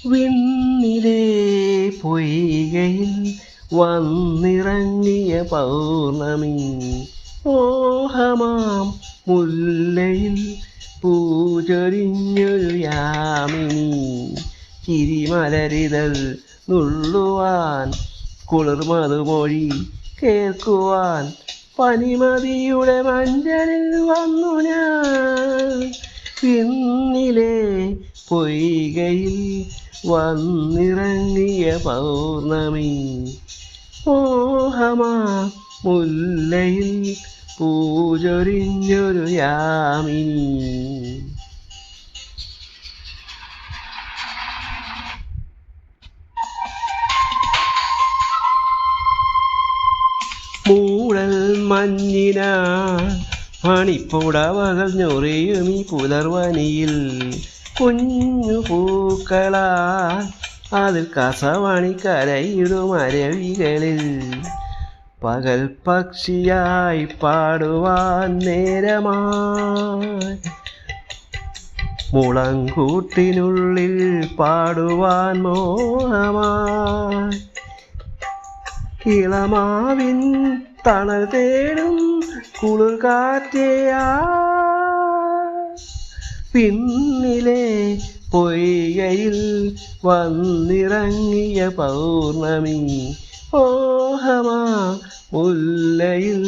വിണ്ണിലെ പൊയ്കയിൽ വന്നിറങ്ങിയ പൗർണമി മോഹമാം മുല്ലയിൽ പൂചൊരിഞ്ഞൊരു യാമിനി ചിരിമലരിതൾ നുള്ളുവാൻ കുളിർമതുമൊഴി കേൾക്കുവാൻ പനിമതിയുടെ മഞ്ചലിൽ വന്നു ഞാൻ പിന്നിലെ പൊയ്കയിൽ വന്നിറങ്ങിയ പൗർണമി മോഹമാ മുല്ലയിൽ പൂചൊരിഞ്ഞൊരു യാമിനി. മൂടൽ മഞ്ഞിന മണിപ്പുടവകൾ ഞൊറിയുമീ പുലർവനിയിൽ കുഞ്ഞു പൂക്കളാ അതിൽ കസവണിക്കരയിടും അരവികളിൽ പകൽ പക്ഷിയായി പാടുവാൻ നേരമായി മുളങ്കൂട്ടിനുള്ളിൽ പാടുവാൻ മോഹമായി ഇളമാവിൻ തണൽ തേടും കുളിർ കാറ്റേയാ പിന്നിലെ പൊയ്കയിൽ വന്നിറങ്ങിയ പൗർണമി മോഹമാ മുല്ലയിൽ